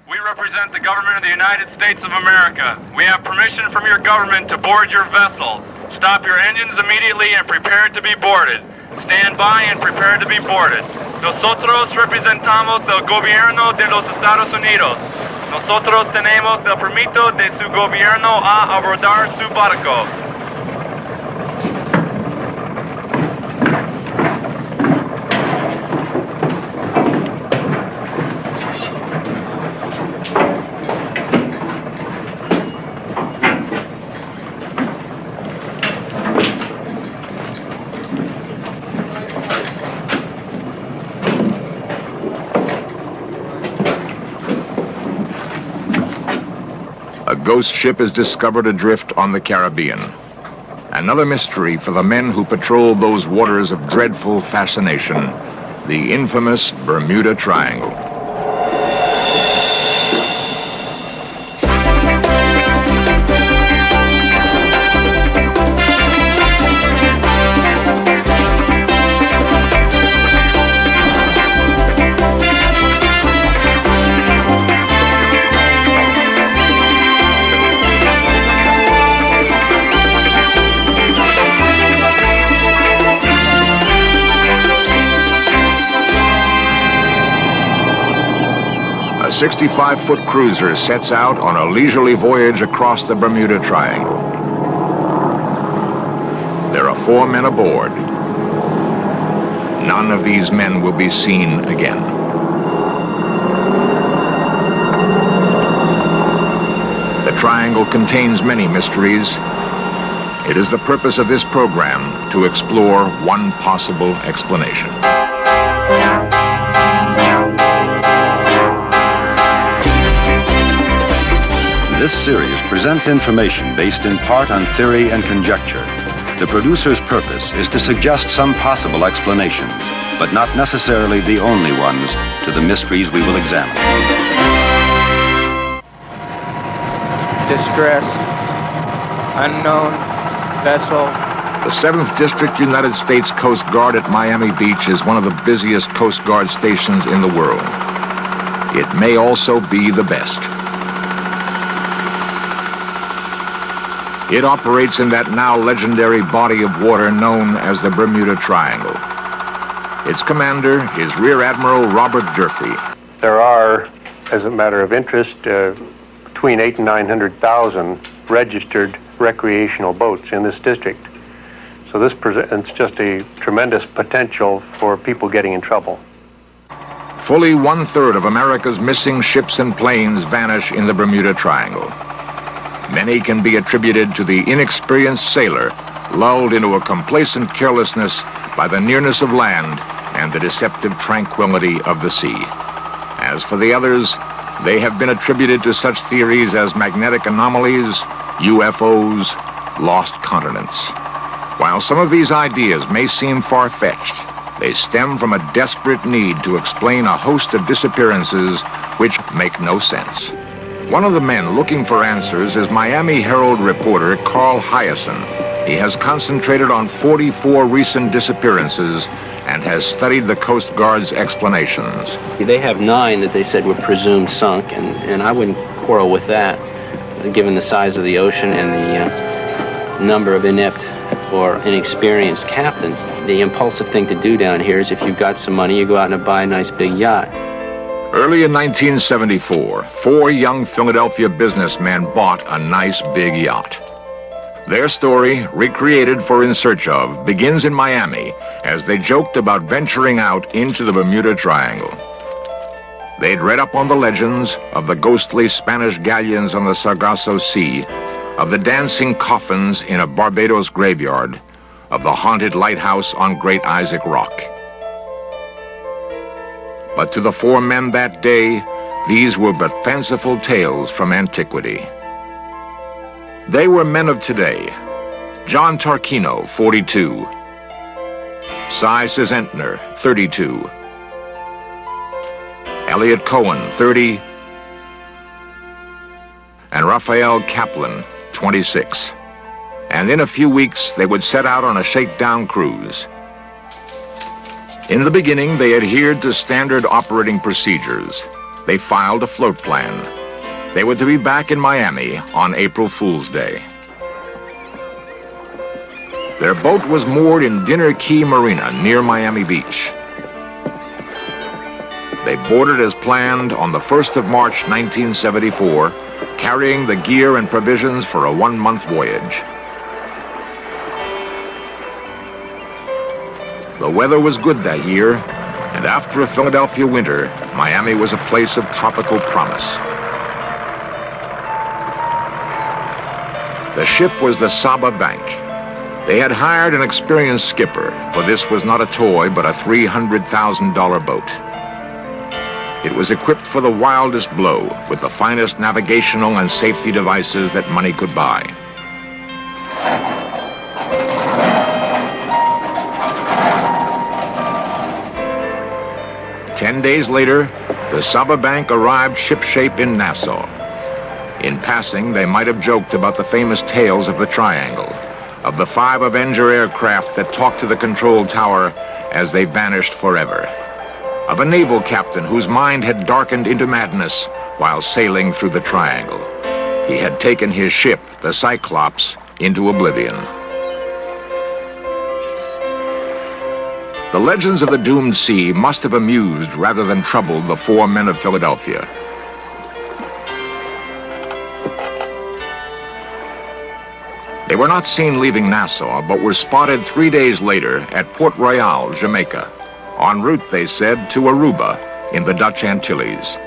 We represent the government of the United States of America. We have permission from your government to board your vessel. Stop your engines immediately and prepare to be boarded. Stand by and prepare to be boarded. Nosotros representamos el gobierno de los Estados Unidos. Nosotros tenemos el permiso de su gobierno a abordar su barco. A ghost ship is discovered adrift on the Caribbean. Another mystery for the men who patrol those waters of dreadful fascination, the infamous Bermuda Triangle. A 65-foot cruiser sets out on a leisurely voyage across the Bermuda Triangle. There are 4 men aboard. None of these men will be seen again. The Triangle contains many mysteries. It is the purpose of this program to explore one possible explanation. This series presents information based in part on theory and conjecture. The producer's purpose is to suggest some possible explanations, but not necessarily the only ones, to the mysteries we will examine. Distress. Unknown vessel. The 7th District United States Coast Guard at Miami Beach is one of the busiest Coast Guard stations in the world. It may also be the best. It operates in that now legendary body of water known as the Bermuda Triangle. Its commander is Rear Admiral Robert Durfee. There are, as a matter of interest, between 800,000 and 900,000 registered recreational boats in this district. So this presents just a tremendous potential for people getting in trouble. Fully 1/3 of America's missing ships and planes vanish in the Bermuda Triangle. Many can be attributed to the inexperienced sailor, lulled into a complacent carelessness by the nearness of land and the deceptive tranquility of the sea. As for the others, they have been attributed to such theories as magnetic anomalies, UFOs, lost continents. While some of these ideas may seem far-fetched, they stem from a desperate need to explain a host of disappearances which make no sense. One of the men looking for answers is Miami Herald reporter Carl Hyacin. He has concentrated on 44 recent disappearances and has studied the Coast Guard's explanations. They have 9 that they said were presumed sunk, and I wouldn't quarrel with that, given the size of the ocean and the number of inept or inexperienced captains. The impulsive thing to do down here is if you've got some money, you go out and buy a nice big yacht. Early in 1974, 4 young Philadelphia businessmen bought a nice big yacht. Their story, recreated for In Search Of, begins in Miami as they joked about venturing out into the Bermuda Triangle. They'd read up on the legends of the ghostly Spanish galleons on the Sargasso Sea, of the dancing coffins in a Barbados graveyard, of the haunted lighthouse on Great Isaac Rock. But to the 4 men that day, these were but fanciful tales from antiquity. They were men of today. John Tarquino, 42. Cy Szentner, 32. Elliot Cohen, 30. And Raphael Kaplan, 26. And in a few weeks, they would set out on a shakedown cruise. In the beginning, they adhered to standard operating procedures. they filed a float plan. They were to be back in Miami on April Fool's Day. Their boat was moored in Dinner Key Marina near Miami Beach. They boarded as planned on the 1st of March, 1974, carrying the gear and provisions for a 1-month voyage. The weather was good that year, and after a Philadelphia winter, Miami was a place of tropical promise. The ship was the Saba Bank. They had hired an experienced skipper, for this was not a toy but a $300,000 boat. It was equipped for the wildest blow with the finest navigational and safety devices that money could buy. Ten days later, the Saba Bank arrived shipshape in Nassau. In passing, they might have joked about the famous tales of the Triangle, of the 5 Avenger aircraft that talked to the control tower as they vanished forever, of a naval captain whose mind had darkened into madness while sailing through the Triangle. He had taken his ship, the Cyclops, into oblivion. The legends of the doomed sea must have amused rather than troubled the 4 men of Philadelphia. They were not seen leaving Nassau, but were spotted 3 days later at Port Royal, Jamaica, en route, they said, to Aruba in the Dutch Antilles.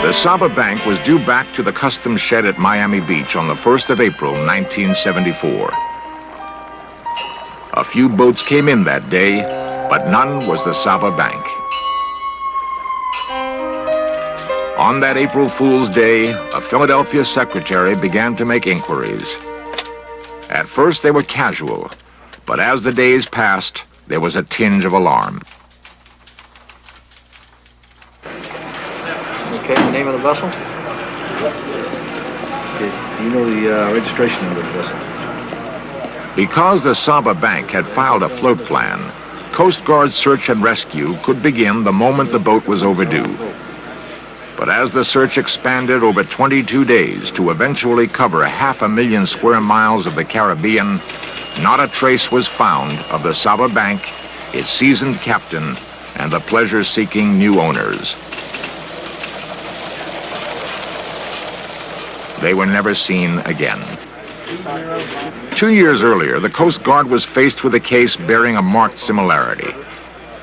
The Saba Bank was due back to the customs shed at Miami Beach on the 1st of April, 1974. A few boats came in that day, but none was the Saba Bank. On that April Fool's Day, a Philadelphia secretary began to make inquiries. At first, they were casual, but as the days passed, there was a tinge of alarm. Okay, the name of the vessel? Okay, do you know the registration number of the vessel? Because the Saba Bank had filed a float plan, Coast Guard search and rescue could begin the moment the boat was overdue. But as the search expanded over 22 days to eventually cover 500,000 square miles of the Caribbean, not a trace was found of the Saba Bank, its seasoned captain, and the pleasure-seeking new owners. They were never seen again. 2 years earlier, the Coast Guard was faced with a case bearing a marked similarity.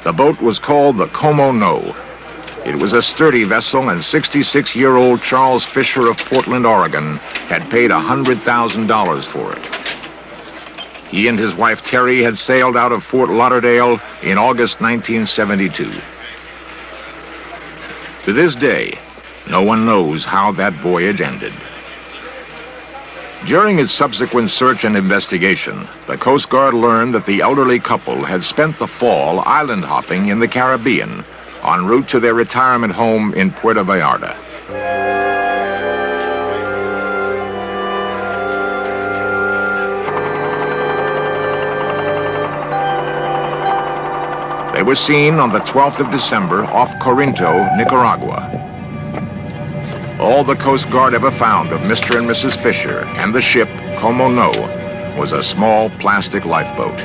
The boat was called the Como No. It was a sturdy vessel, and 66-year-old Charles Fisher of Portland, Oregon, had paid $100,000 for it. He and his wife Terry had sailed out of Fort Lauderdale in August 1972. To this day, no one knows how that voyage ended. During its subsequent search and investigation, the Coast Guard learned that the elderly couple had spent the fall island hopping in the Caribbean, en route to their retirement home in Puerto Vallarta. They were seen on the 12th of December off Corinto, Nicaragua. All the Coast Guard ever found of Mr. and Mrs. Fisher and the ship, Como No, was a small plastic lifeboat.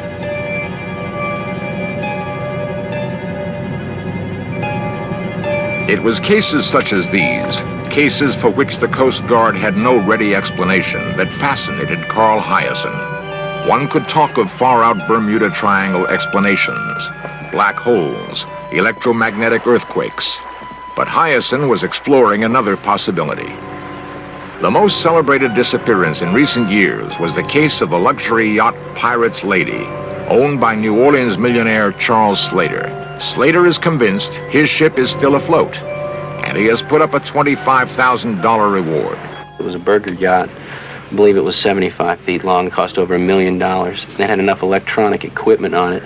It was cases such as these, cases for which the Coast Guard had no ready explanation, that fascinated Carl Hyacin. One could talk of far-out Bermuda Triangle explanations, black holes, electromagnetic earthquakes, but Hyacin was exploring another possibility. The most celebrated disappearance in recent years was the case of the luxury yacht Pirate's Lady, owned by New Orleans millionaire Charles Slater. Slater is convinced his ship is still afloat, and he has put up a $25,000 reward. It was a burger yacht. I believe it was 75 feet long, cost over $1 million. It had enough electronic equipment on it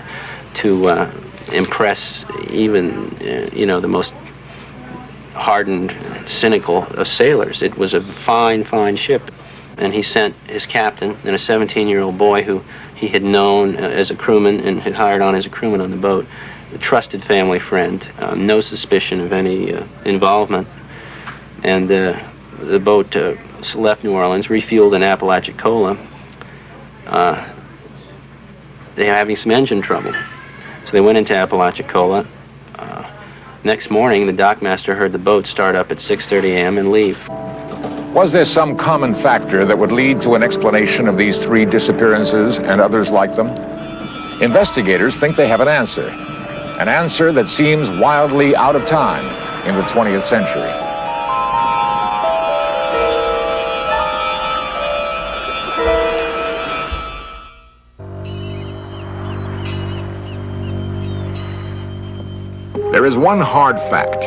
to impress even, the most hardened, cynical of sailors. It was a fine, fine ship. and he sent his captain and a 17-year-old boy who he had known as a crewman and had hired on as a crewman on the boat, a trusted family friend, no suspicion of any involvement. And the boat left New Orleans, refueled in Apalachicola. They were having some engine trouble. So they went into Apalachicola. Next morning, the dockmaster heard the boat start up at 6:30 a.m. and leave. Was there some common factor that would lead to an explanation of these three disappearances and others like them? Investigators think they have an answer that seems wildly out of time in the 20th century. There is one hard fact.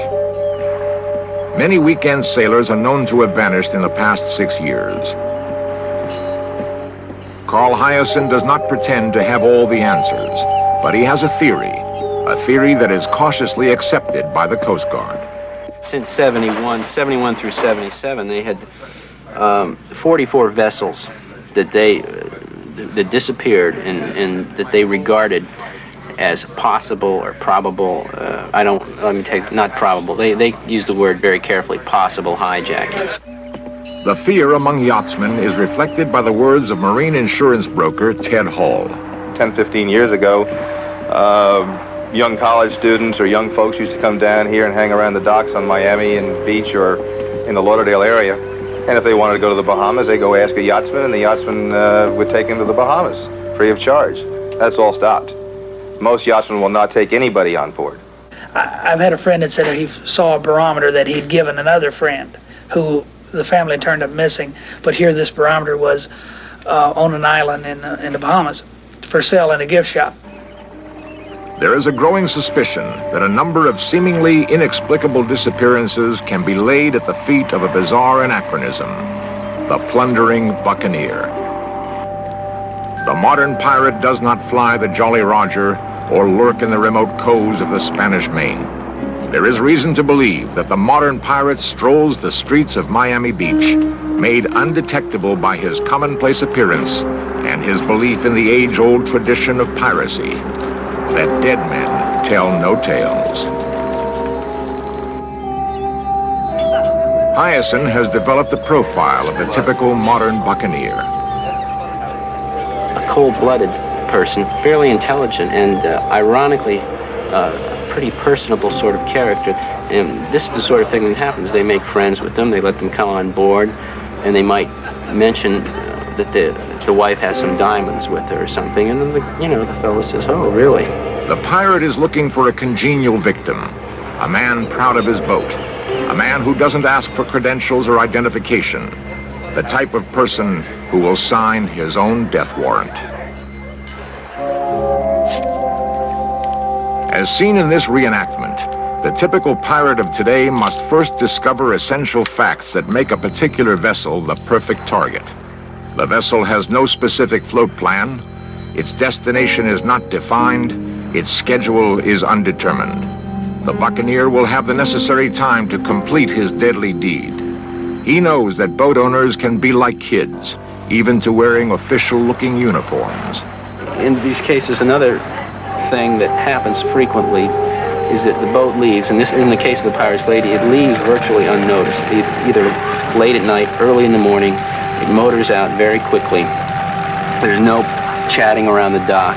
Many weekend sailors are known to have vanished in the past 6 years. Carl Hyacin does not pretend to have all the answers, but he has a theory that is cautiously accepted by the Coast Guard. Since 71 through 77, they had 44 vessels that that disappeared and that they regarded as possible or probable, not probable, they use the word very carefully, possible hijackings. The fear among yachtsmen is reflected by the words of marine insurance broker Ted Hall. 10, 15 years ago, young college students or young folks used to come down here and hang around the docks on Miami and Beach or in the Lauderdale area. And if they wanted to go to the Bahamas, they go ask a yachtsman, and the yachtsman would take them to the Bahamas free of charge. That's all stopped. Most yachtsmen will not take anybody on board. I've had a friend that said that he saw a barometer that he'd given another friend who the family turned up missing, but here this barometer was on an island in the Bahamas for sale in a gift shop. There is a growing suspicion that a number of seemingly inexplicable disappearances can be laid at the feet of a bizarre anachronism, the plundering buccaneer. The modern pirate does not fly the Jolly Roger or lurk in the remote coves of the Spanish Main. There is reason to believe that the modern pirate strolls the streets of Miami Beach, made undetectable by his commonplace appearance and his belief in the age-old tradition of piracy, that dead men tell no tales. Hyacin has developed the profile of the typical modern buccaneer. A cold-blooded person, fairly intelligent, and ironically, pretty personable sort of character. And this is the sort of thing that happens. They make friends with them, they let them come on board, and they might mention that the wife has some diamonds with her or something, and then the fellow says, "Oh, really?" The pirate is looking for a congenial victim, a man proud of his boat, a man who doesn't ask for credentials or identification, the type of person who will sign his own death warrant. As seen in this reenactment, the typical pirate of today must first discover essential facts that make a particular vessel the perfect target. The vessel has no specific float plan, its destination is not defined, its schedule is undetermined. The buccaneer will have the necessary time to complete his deadly deed. He knows that boat owners can be like kids, even to wearing official-looking uniforms. In these cases, another thing that happens frequently is that the boat leaves, and in the case of the Pirate's Lady, it leaves virtually unnoticed. Either late at night, early in the morning, it motors out very quickly. There's no chatting around the dock,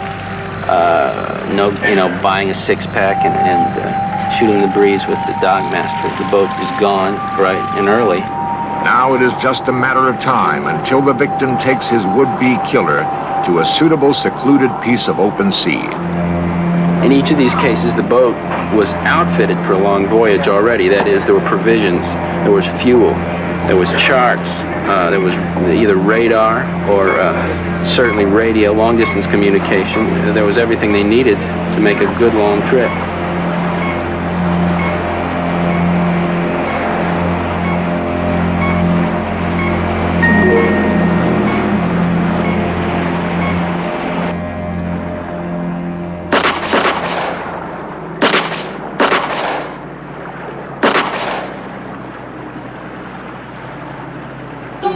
no buying a six-pack and shooting the breeze with the dockmaster. The boat is gone bright and early. Now it is just a matter of time until the victim takes his would-be killer to a suitable secluded piece of open sea. In each of these cases, the boat was outfitted for a long voyage already. That is, there were provisions, there was fuel, there was charts, there was either radar or certainly radio, long-distance communication. There was everything they needed to make a good long trip.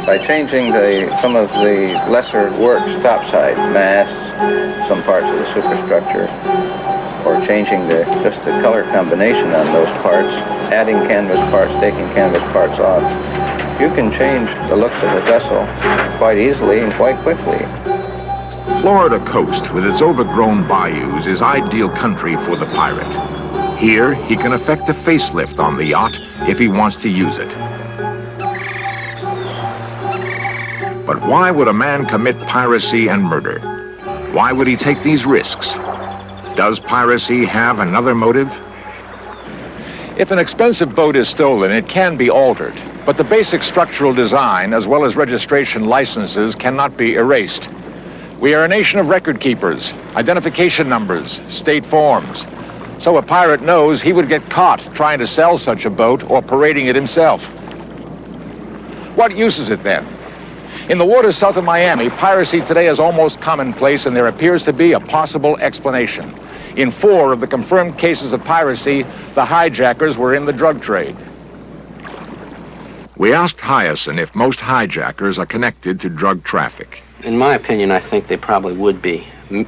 By changing some of the lesser works topside, masts, some parts of the superstructure, or changing just the color combination on those parts, adding canvas parts, taking canvas parts off, you can change the looks of a vessel quite easily and quite quickly. Florida coast, with its overgrown bayous, is ideal country for the pirate. Here, he can effect a facelift on the yacht if he wants to use it. But why would a man commit piracy and murder? Why would he take these risks? Does piracy have another motive? If an expensive boat is stolen, it can be altered, but the basic structural design, as well as registration licenses, cannot be erased. We are a nation of record keepers, identification numbers, state forms. So a pirate knows he would get caught trying to sell such a boat or parading it himself. What use is it then? In the waters south of Miami, piracy today is almost commonplace, and there appears to be a possible explanation. In 4 of the confirmed cases of piracy, the hijackers were in the drug trade. We asked Hyacinth if most hijackers are connected to drug traffic. In my opinion, I think they probably would be,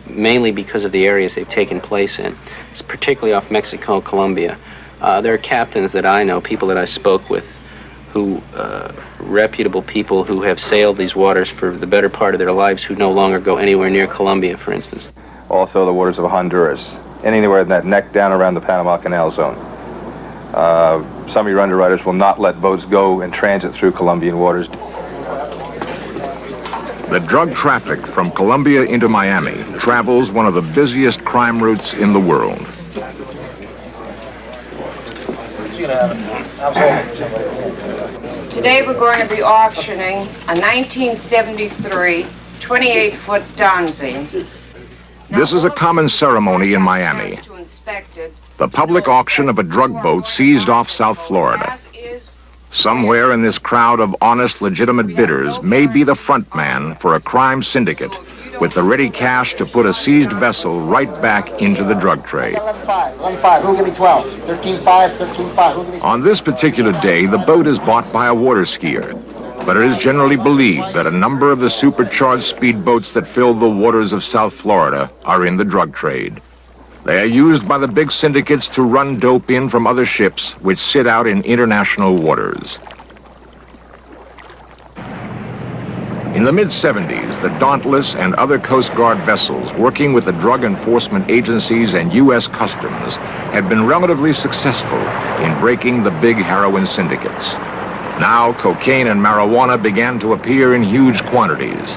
mainly because of the areas they've taken place in. It's particularly off Mexico, Colombia. There are captains that I know, people that I spoke with, who, reputable people who have sailed these waters for the better part of their lives, who no longer go anywhere near Colombia, for instance. Also the waters of Honduras, anywhere in that neck down around the Panama Canal zone. Some of your underwriters will not let boats go in transit through Colombian waters. The drug traffic from Colombia into Miami travels one of the busiest crime routes in the world. Today we're going to be auctioning a 1973 28-foot Donzi. This is a common ceremony in Miami. The public auction of a drug boat seized off South Florida. Somewhere in this crowd of honest, legitimate bidders may be the front man for a crime syndicate with the ready cash to put a seized vessel right back into the drug trade. 11.5, who'll give me 12? 13.5, 13.5, who'll give me... On this particular day, the boat is bought by a water skier, but it is generally believed that a number of the supercharged speedboats that fill the waters of South Florida are in the drug trade. They are used by the big syndicates to run dope in from other ships which sit out in international waters. In the mid-70s, the Dauntless and other Coast Guard vessels working with the drug enforcement agencies and U.S. Customs had been relatively successful in breaking the big heroin syndicates. Now, cocaine and marijuana began to appear in huge quantities.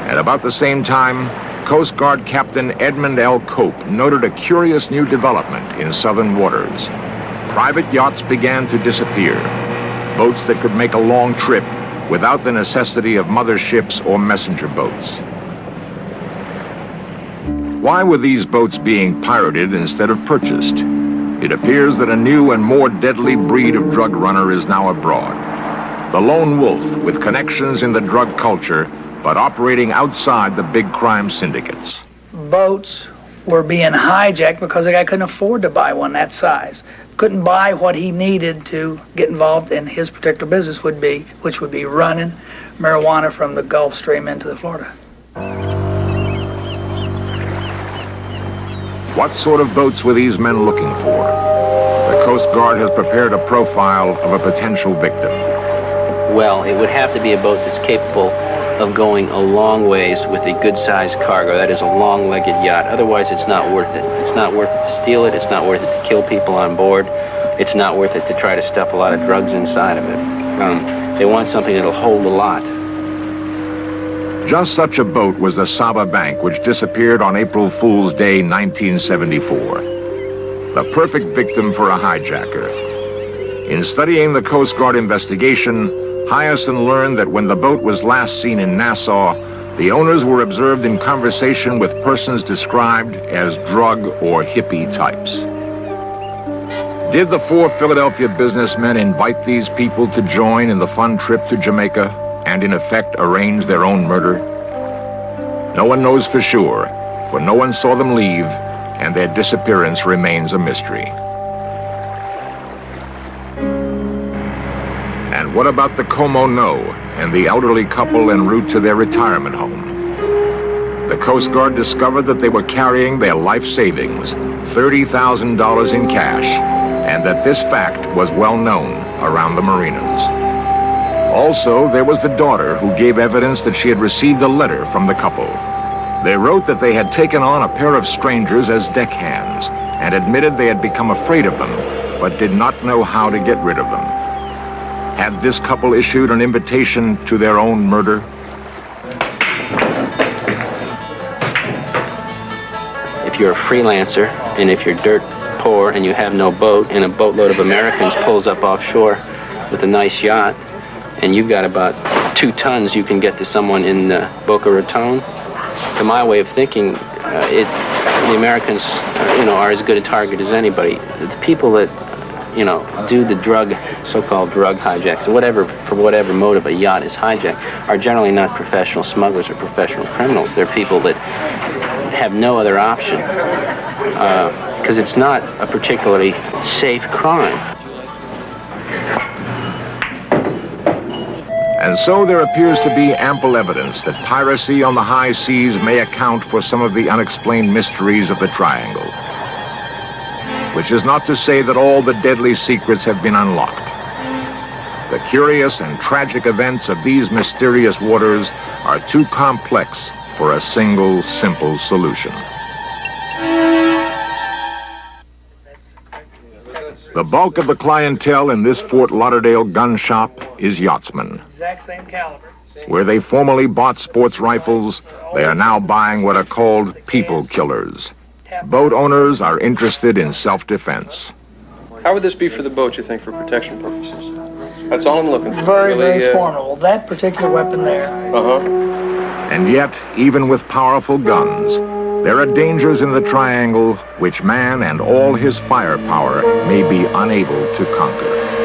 At about the same time, Coast Guard Captain Edmund L. Cope noted a curious new development in southern waters. Private yachts began to disappear, boats that could make a long trip without the necessity of mother ships or messenger boats. Why were these boats being pirated instead of purchased? It appears that a new and more deadly breed of drug runner is now abroad. The lone wolf with connections in the drug culture, but operating outside the big crime syndicates. Boats were being hijacked because the guy couldn't afford to buy one that size. Couldn't buy what he needed to get involved in his particular business, which would be running marijuana from the Gulf Stream into the Florida. What sort of boats were these men looking for? The Coast Guard has prepared a profile of a potential victim. Well, it would have to be a boat that's capable of going a long ways with a good-sized cargo. That is a long-legged yacht. Otherwise, it's not worth it. It's not worth it to steal it. It's not worth it to kill people on board. It's not worth it to try to stuff a lot of drugs inside of it. They want something that'll hold a lot. Just such a boat was the Saba Bank, which disappeared on April Fool's Day, 1974. The perfect victim for a hijacker. In studying the Coast Guard investigation, Hyacinth learned that when the boat was last seen in Nassau, the owners were observed in conversation with persons described as drug or hippie types. Did the 4 Philadelphia businessmen invite these people to join in the fun trip to Jamaica and in effect arrange their own murder? No one knows for sure, for no one saw them leave, and their disappearance remains a mystery. And what about the Como No and the elderly couple en route to their retirement home? The Coast Guard discovered that they were carrying their life savings, $30,000 in cash, and that this fact was well known around the marinas. Also, there was the daughter who gave evidence that she had received a letter from the couple. They wrote that they had taken on a pair of strangers as deckhands and admitted they had become afraid of them, but did not know how to get rid of them. Had this couple issued an invitation to their own murder? If you're a freelancer, and if you're dirt poor and you have no boat, and a boatload of Americans pulls up offshore with a nice yacht, and you've got about 2 tons you can get to someone in Boca Raton, to my way of thinking, the Americans, are as good a target as anybody. The people that, do the so-called drug hijacks, for whatever motive a yacht is hijacked, are generally not professional smugglers or professional criminals. They're people that have no other option, because it's not a particularly safe crime. And so there appears to be ample evidence that piracy on the high seas may account for some of the unexplained mysteries of the Triangle. Which is not to say that all the deadly secrets have been unlocked. The curious and tragic events of these mysterious waters are too complex for a single, simple solution. The bulk of the clientele in this Fort Lauderdale gun shop is yachtsmen. Exact same caliber. Where they formerly bought sports rifles, they are now buying what are called people killers. Boat owners are interested in self-defense. How would this be for the boat, you think, for protection purposes? That's all I'm looking for. Very, very formidable. That particular weapon there. And yet, even with powerful guns, there are dangers in the Triangle which man and all his firepower may be unable to conquer.